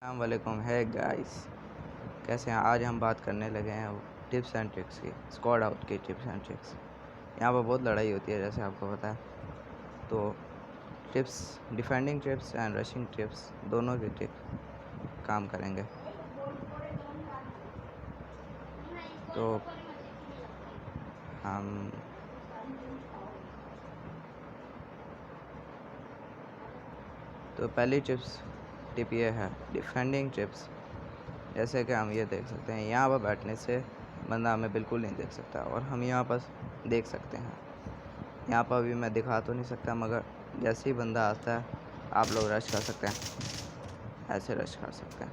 अस्सलाम वालेकुम। है गाइस, कैसे हैं? आज हम बात करने लगे हैं टिप्स एंड ट्रिक्स की, स्क्वाड आउट की टिप्स एंड ट्रिक्स। यहाँ पर बहुत लड़ाई होती है जैसे आपको पता है। तो tips, defending tips and rushing tips दोनों की टिप काम करेंगे। तो हम पहली टिप ये है डिफेंडिंग टिप्स। जैसे कि हम ये देख सकते हैं, यहाँ पर बैठने से बंदा हमें बिल्कुल नहीं देख सकता और हम यहाँ पर देख सकते हैं। यहाँ पर अभी मैं दिखा तो नहीं सकता, मगर जैसे ही बंदा आता है आप लोग रश कर सकते हैं, ऐसे रश कर सकते हैं।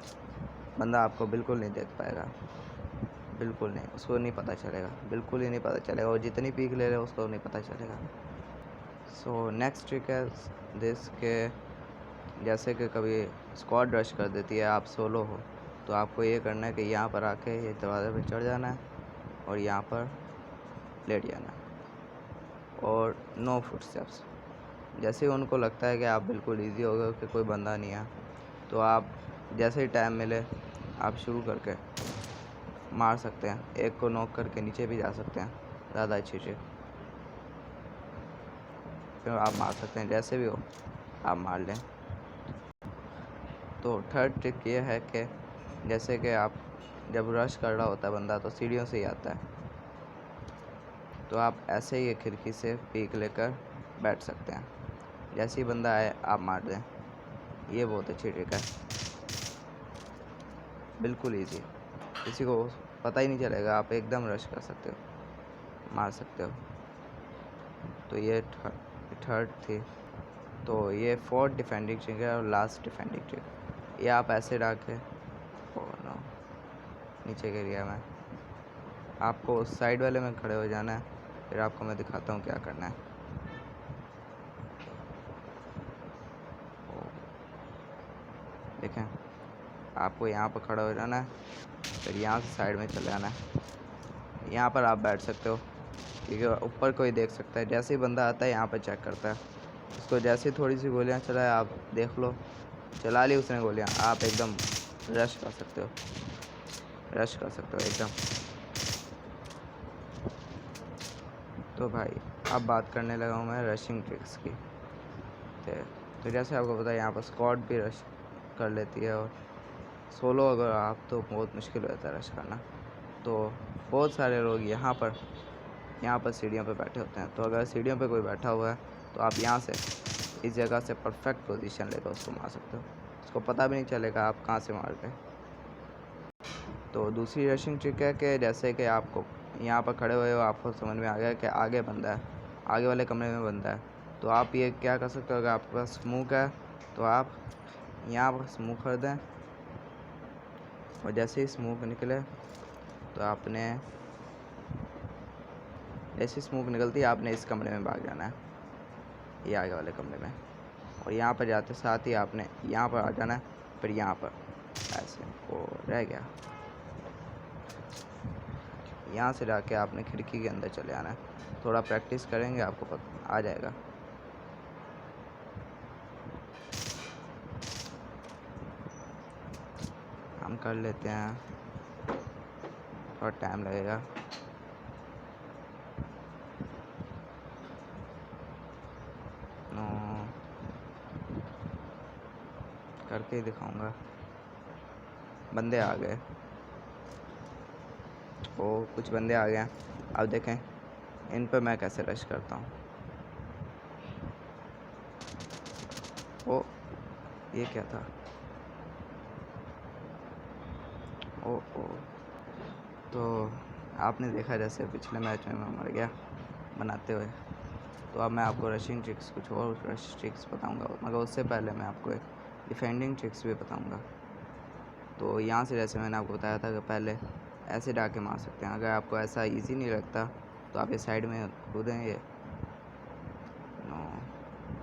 बंदा आपको बिल्कुल नहीं देख पाएगा, बिल्कुल नहीं, उसको नहीं पता चलेगा, बिल्कुल ही नहीं पता चलेगा। और जितनी पीक ले रहे उसको नहीं पता चलेगा। सो नेक्स्ट ट्रिक है दिस के, जैसे कि कभी स्क्वाड रश कर देती है, आप सोलो हो, तो आपको ये करना है कि यहाँ पर आके ये दरवाज़े पे चढ़ जाना है और यहाँ पर लेट जाना है और नो फुटस्टेप्स। जैसे ही उनको लगता है कि आप बिल्कुल इजी हो गए कि कोई बंदा नहीं है, तो आप जैसे ही टाइम मिले आप शुरू करके मार सकते हैं। एक को नॉक करके नीचे भी जा सकते हैं, ज़्यादा अच्छी ट्रिक। फिर आप मार सकते हैं, जैसे भी हो आप मार लें। तो थर्ड ट्रिक ये है कि जैसे कि आप जब रश कर रहा होता है बंदा, तो सीढ़ियों से ही आता है, तो आप ऐसे ही खिड़की से पीक लेकर बैठ सकते हैं। जैसे ही बंदा आए आप मार दें। ये बहुत अच्छी ट्रिक है, बिल्कुल ईजी, किसी को पता ही नहीं चलेगा, आप एकदम रश कर सकते हो, मार सकते हो। तो ये थर्ड थी। तो ये फोर्थ डिफेंडिंग ट्रिक है और लास्ट डिफेंडिंग ट्रिक। ये आप ऐसे डाके, ओ नो, नीचे गिर गया मैं। आपको उस साइड वाले में खड़े हो जाना है, फिर आपको मैं दिखाता हूँ क्या करना है। देखें, आपको यहाँ पर खड़ा हो जाना है, फिर यहाँ से साइड में चले जाना है। यहाँ पर आप बैठ सकते हो क्योंकि ऊपर कोई देख सकता है। जैसे ही बंदा आता है यहाँ पर चेक करता है उसको। जैसे थोड़ी सी गोलियाँ चलाए, आप देख लो, चला ली उसने गोलियाँ, आप एकदम रश कर सकते हो, रश कर सकते हो एकदम। तो भाई अब बात करने लगा हूँ मैं रशिंग ट्रिक्स की। तो जैसे आपको पता है, यहाँ पर स्क्वाड भी रश कर लेती है और सोलो अगर आप, तो बहुत मुश्किल होता है रश करना। तो बहुत सारे लोग यहाँ पर सीढ़ियों पे बैठे होते हैं। तो अगर सीढ़ियों पे कोई बैठा हुआ है, तो आप यहाँ से इस जगह से परफेक्ट पोजीशन लेकर उसको मार सकते हो, उसको पता भी नहीं चलेगा आप कहाँ से मार गए। तो दूसरी रशिंग ट्रिक है कि जैसे कि आपको यहाँ पर खड़े हुए हो, आपको समझ में आ गया कि आगे बंदा है, आगे वाले कमरे में बंदा है, तो आप ये क्या कर सकते हो, अगर आपके पास स्मोक है तो आप यहाँ पर स्मोक कर दें और जैसे ही स्मोक निकले तो आपने, जैसे स्मोक निकलती है आपने इस कमरे में भाग जाना है, ये आगे वाले कमरे में। और यहाँ पर जाते साथ ही आपने यहाँ पर आ जाना है, फिर यहाँ पर ऐसे, वो रह गया। यहाँ से जाके आपने खिड़की के अंदर चले आना है। थोड़ा प्रैक्टिस करेंगे आपको पता आ जाएगा। हम कर लेते हैं, थोड़ा टाइम लगेगा। नो, करके ही दिखाऊंगा। बंदे आ गए, ओ कुछ बंदे आ गए हैं। अब देखें इन पर मैं कैसे रश करता हूँ। ओ ये क्या था, ओ ओ। तो आपने देखा जैसे पिछले मैच में मैं मर गया बनाते हुए। तो अब मैं आपको रशिंग ट्रिक्स, कुछ और रश ट्रिक्स बताऊंगा, मगर उससे पहले मैं आपको एक डिफेंडिंग ट्रिक्स भी बताऊंगा। तो यहाँ से जैसे मैंने आपको बताया था कि पहले ऐसे डाके मार सकते हैं। अगर आपको ऐसा इजी नहीं लगता तो आप ये साइड में कूदें। ये नो,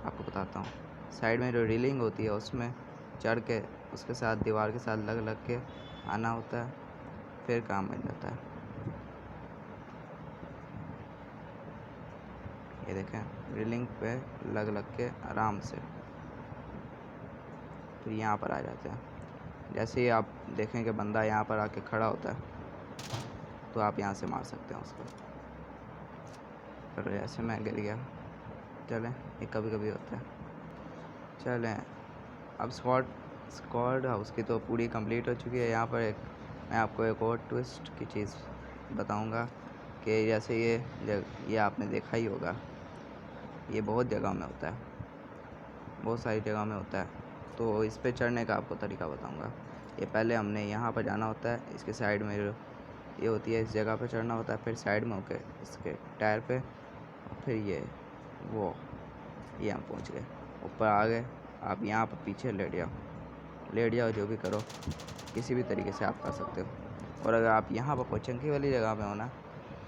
आपको बताता हूँ, साइड में जो रीलिंग होती है उसमें चढ़ के उसके साथ दीवार के साथ लग लग के आना होता है, फिर काम बन जाता है। ये देखें, रीलिंग पे लग लग के आराम से, फिर यहाँ पर आ जाते हैं। जैसे ही आप देखें कि बंदा यहाँ पर आके खड़ा होता है तो आप यहाँ से मार सकते हैं उसको। पर ऐसे मैं गिर गया। चलें, ये कभी कभी होता है। चलें, अब स्क्वाड हाउस की तो पूरी कंप्लीट हो चुकी है। यहाँ पर मैं आपको एक और ट्विस्ट की चीज़ बताऊँगा कि जैसे ये आपने देखा ही होगा, ये बहुत जगह में होता है, बहुत सारी जगह में होता है। तो इस पे चढ़ने का आपको तरीका बताऊँगा। ये पहले हमने यहाँ पर जाना होता है, इसके साइड में ये होती है, इस जगह पे चढ़ना होता है, फिर साइड में होके इसके टायर पे, और फिर ये हम पहुँच गए, ऊपर आ गए। आप यहाँ पर पीछे लेट जाओ, जो भी करो, किसी भी तरीके से आप कर सकते हो। और अगर आप यहाँ पर कोई चंकी वाली जगह में हो ना,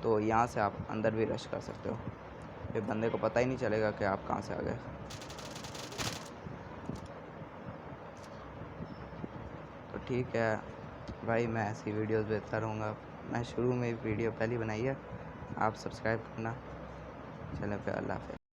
तो यहाँ से आप अंदर भी रश कर सकते हो, फिर बंदे को पता ही नहीं चलेगा कि आप कहाँ से आ गए। तो ठीक है भाई, मैं ऐसी वीडियोस बेचता रहूँगा। मैं शुरू में वीडियो पहली बनाई है, आप सब्सक्राइब करना। चलें फिर, अल्लाह हाफ़िज़।